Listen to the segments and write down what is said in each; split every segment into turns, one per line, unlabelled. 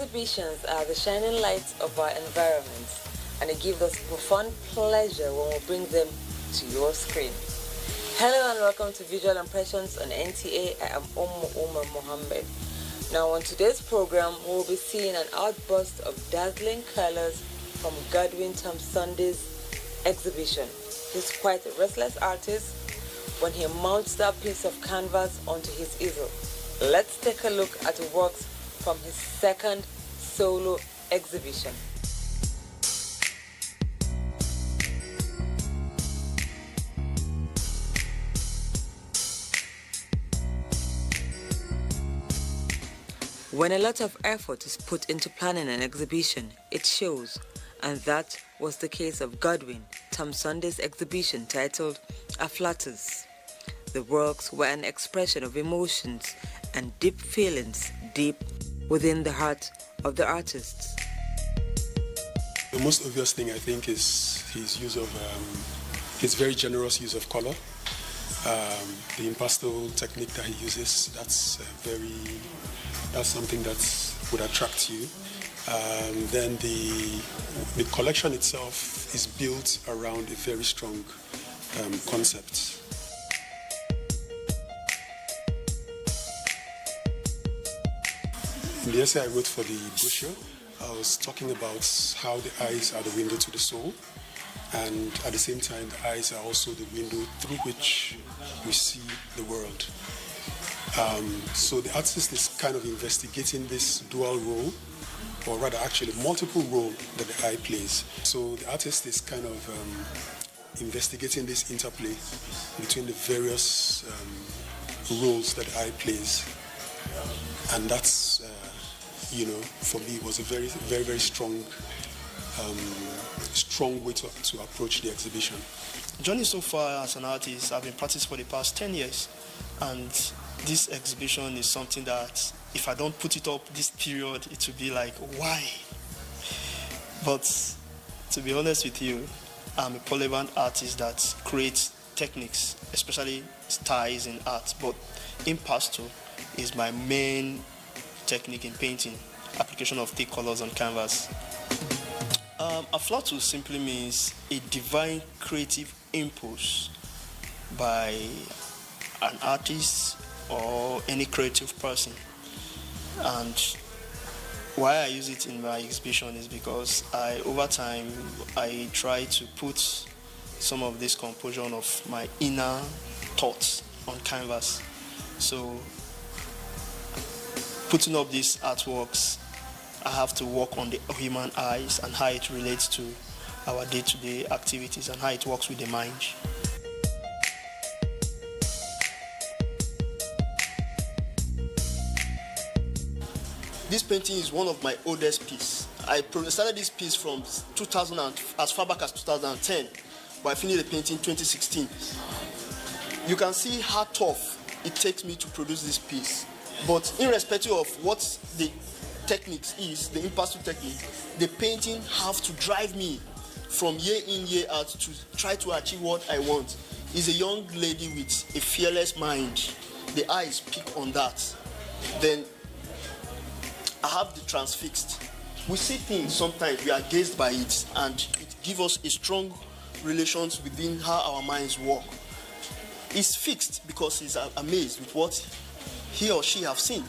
Exhibitions are the shining lights of our environment, and it gives us profound pleasure when we bring them to your screen. Hello and welcome to Visual Impressions on NTA. I am Umar Mohammed. Now on today's program, we will be seeing an outburst of dazzling colors from Godwin Thompson's exhibition. He's quite a restless artist when he mounts that piece of canvas onto his easel. Let's take a look at the works from his second solo exhibition. When a lot of effort is put into planning an exhibition, it shows, and that was the case of Godwin Thompson's exhibition titled Afflatus. The works were an expression of emotions and deep feelings deep within the heart of the artists.
The most obvious thing I think is his use of his very generous use of color. The impasto technique that he uses, that's something that would attract you. Then the collection itself is built around a very strong concept. In the essay I wrote for the brochure, I was talking about how the eyes are the window to the soul, and at the same time the eyes are also the window through which we see the world. So the artist is kind of investigating this dual role, or rather actually multiple role that the eye plays. So the artist is kind of investigating this interplay between the various roles that the eye plays. And that's, for me, it was a very, very, very strong way to approach the exhibition.
Journey so far as an artist, I've been practicing for the past 10 years. And this exhibition is something that if I don't put it up this period, it will be like, why? But to be honest with you, I'm a polyvalent artist that creates techniques, especially styles in art. But impasto is my main technique in painting, application of thick colors on canvas. Afflatus simply means a divine creative impulse by an artist or any creative person. And why I use it in my exhibition is because over time I try to put some of this composition of my inner thoughts on canvas. So putting up these artworks, I have to work on the human eyes and how it relates to our day-to-day activities and how it works with the mind. This painting is one of my oldest pieces. I started this piece from 2000 as far back as 2010, but I finished the painting in 2016. You can see how tough it takes me to produce this piece. But irrespective of what the techniques is, the impasto technique, the painting have to drive me from year in, year out to try to achieve what I want. Is a young lady with a fearless mind. The eyes pick on that. Then I have the transfixed. We see things sometimes, we are gazed by it, and it gives us a strong relations within how our minds work. It's fixed because he's amazed with what he or she have seen.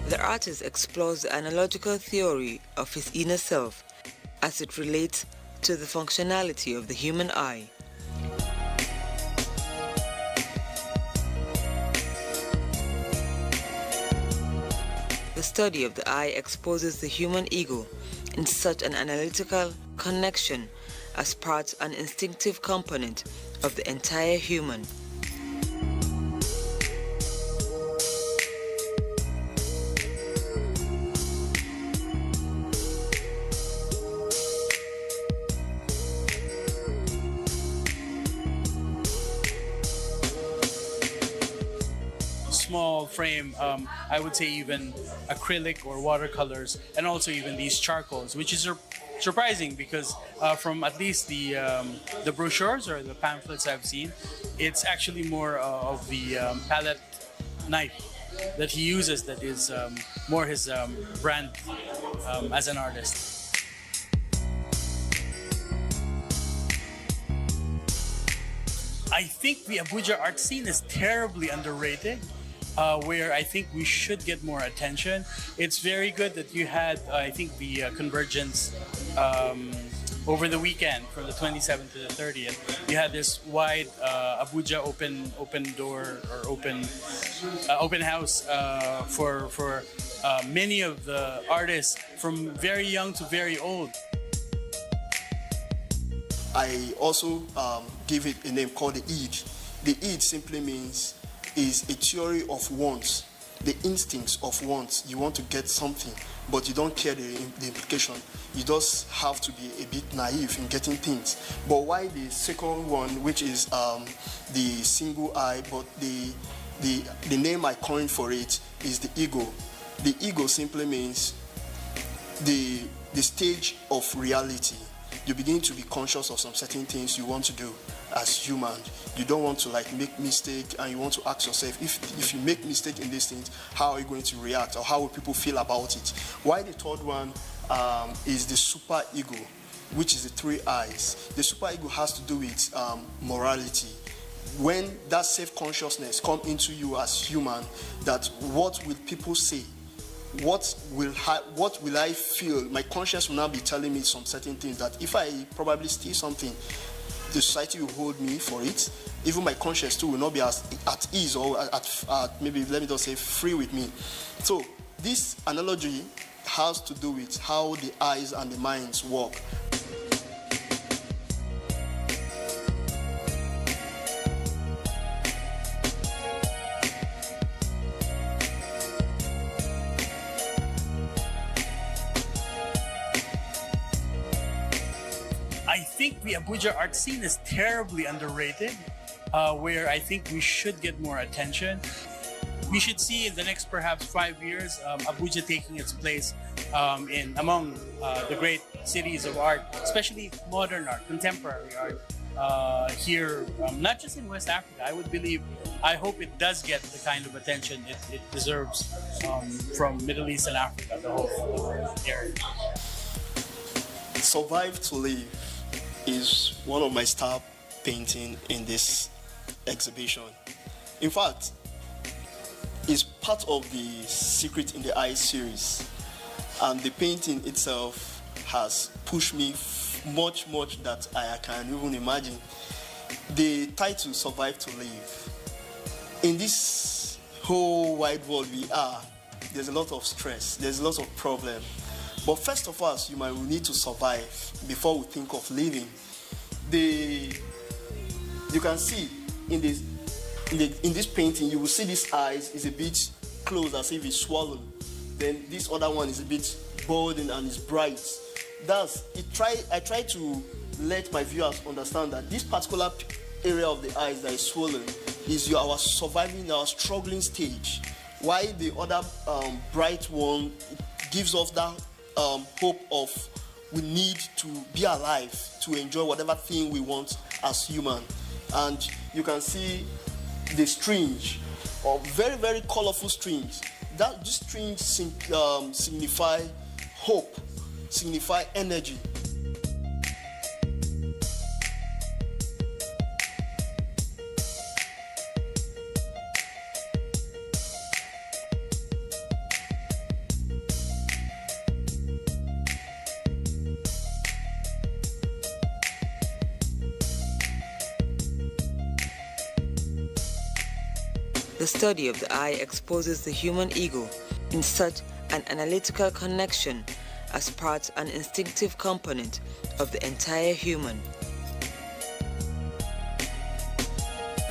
The artist explores the analogical theory of his inner self as it relates to the functionality of the human eye. The study of the eye exposes the human ego in such an analytical connection as part and instinctive component of the entire human.
Small frame, I would say even acrylic or watercolors, and also even these charcoals, which is surprising because from at least the brochures or the pamphlets I've seen, it's actually more of the palette knife that he uses that is more his brand as an artist. I think the Abuja art scene is terribly underrated. Where I think we should get more attention. It's very good that you had, I think, the convergence over the weekend from the 27th to the 30th. You had this wide Abuja open door or open house for many of the artists from very young to very old.
I also give it a name called the Eid. The Eid simply means is a theory of wants, the instincts of wants. You want to get something, but you don't care the implication. You just have to be a bit naive in getting things. But why the second one, which is the single eye, but the name I coined for it is the ego. The ego simply means the stage of reality. You begin to be conscious of some certain things you want to do as human. You don't want to make mistake, and you want to ask yourself, if you make mistake in these things, how are you going to react, or how will people feel about it? Why the third one is the super ego, which is the three eyes. The super ego has to do with morality. When that self-consciousness comes into you as human, that what will people say? What will I feel? My conscience will now be telling me some certain things that if I probably steal something, the society will hold me for it. Even my conscience too will not be at ease or at maybe, let me just say, free with me. So this analogy has to do with how the eyes and the minds work.
I think the Abuja art scene is terribly underrated, where I think we should get more attention. We should see in the next perhaps 5 years Abuja taking its place among the great cities of art, especially modern art, contemporary art here, not just in West Africa. I hope it does get the kind of attention it deserves from Middle East and Africa, the whole area.
Survive to Live is one of my star painting in this exhibition. In fact, it's part of the Secret in the Eye series, and the painting itself has pushed me much that I can't even imagine. The title, Survive to Live. In this whole wide world we are, there's a lot of stress, there's a lot of problem. But first of all, you might need to survive before we think of living. You can see in this painting, you will see this eyes is a bit closed as if it's swollen. Then this other one is a bit bold and it's bright. I try to let my viewers understand that this particular area of the eyes that is swollen is our surviving, our struggling stage. While the other bright one gives off that hope of we need to be alive to enjoy whatever thing we want as human. And you can see the strings, or very colorful strings. These strings signify hope, signify energy.
The study of the eye exposes the human ego in such an analytical connection as part and instinctive component of the entire human.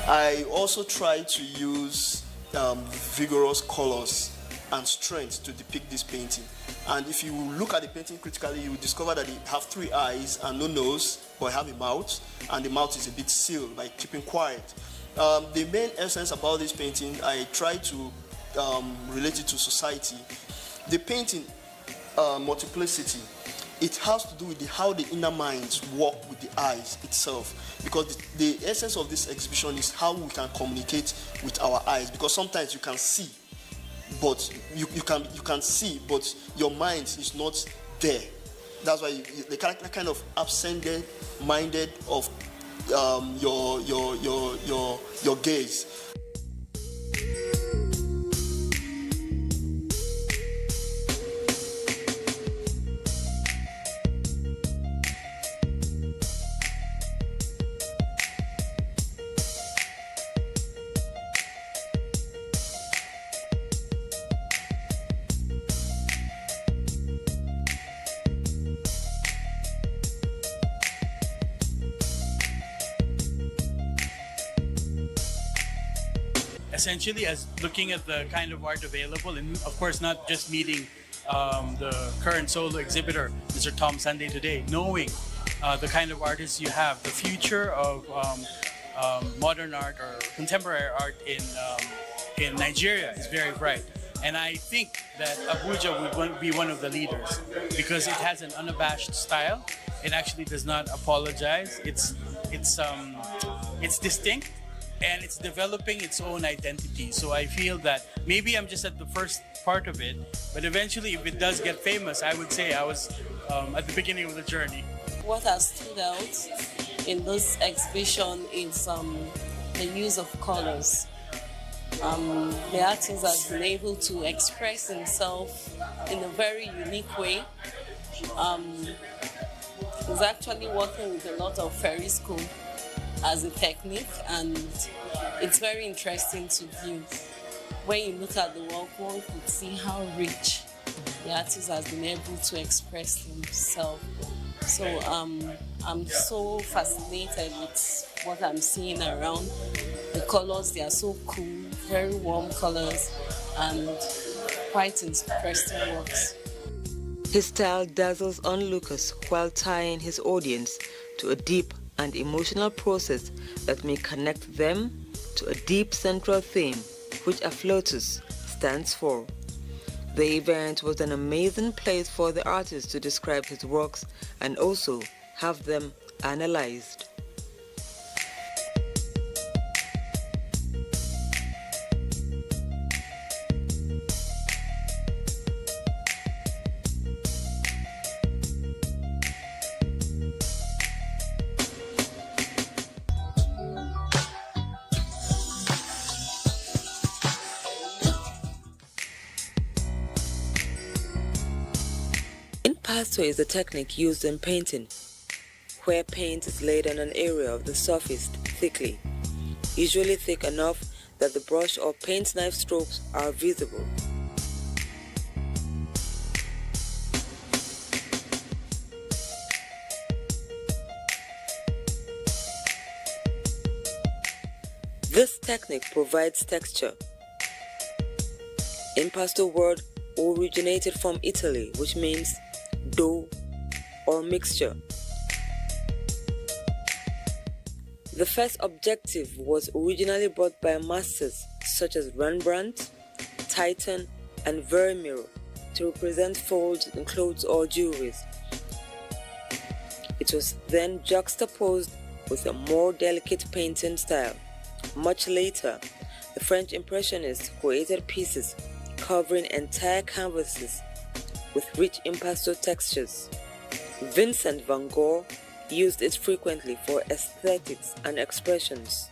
I also try to use vigorous colors and strength to depict this painting. And if you look at the painting critically, you will discover that it have 3 eyes and no nose, but it have a mouth, and the mouth is a bit sealed by keeping quiet. The main essence about this painting, I try to relate it to society. The painting, multiplicity, it has to do with how the inner minds work with the eyes itself, because the essence of this exhibition is how we can communicate with our eyes, because sometimes you can see, but you can see, but your mind is not there. That's why the kind of absent-minded of your gaze.
Essentially, as looking at the kind of art available, and of course not just meeting the current solo exhibitor, Mr. Tom Sunday, today, knowing the kind of artists you have, the future of modern art or contemporary art in Nigeria is very bright. And I think that Abuja would be one of the leaders because it has an unabashed style. It actually does not apologize. It's distinct. And it's developing its own identity. So I feel that maybe I'm just at the first part of it, but eventually if it does get famous, I would say I was at the beginning of the journey.
What has stood out in this exhibition is the use of colors. The artist has been able to express himself in a very unique way. He's actually working with a lot of fairy school as a technique, and it's very interesting to view. When you look at the work, one could see how rich the artist has been able to express himself. So I'm so fascinated with what I'm seeing around. The colors, they are so cool, very warm colors, and quite interesting works.
His style dazzles onlookers while tying his audience to a deep and emotional process that may connect them to a deep central theme which Afflotus stands for. The event was an amazing place for the artist to describe his works and also have them analyzed. Impasto is a technique used in painting, where paint is laid on an area of the surface thickly, usually thick enough that the brush or paint knife strokes are visible. This technique provides texture. Impasto word originated from Italy, which means dough or mixture. The first objective was originally brought by masters such as Rembrandt, Titan, and Vermeer to represent folds in clothes or jewelry. It was then juxtaposed with a more delicate painting style. Much later, the French Impressionists created pieces covering entire canvases with rich impasto textures. Vincent van Gogh used it frequently for aesthetics and expressions.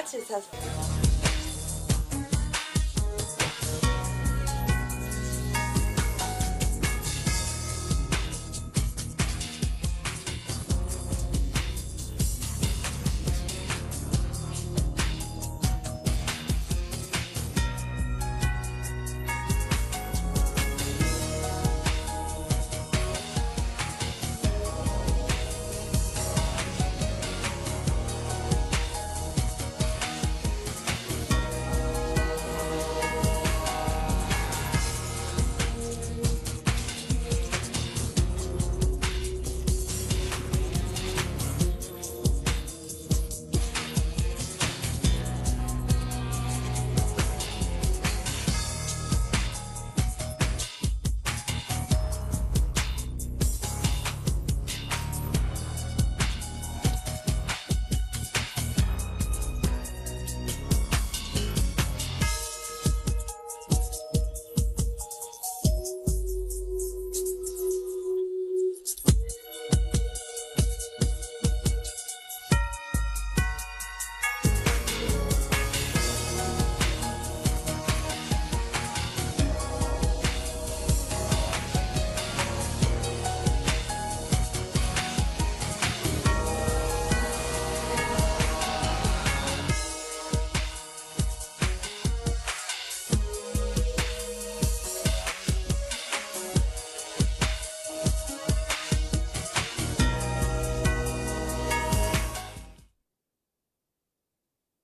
artist has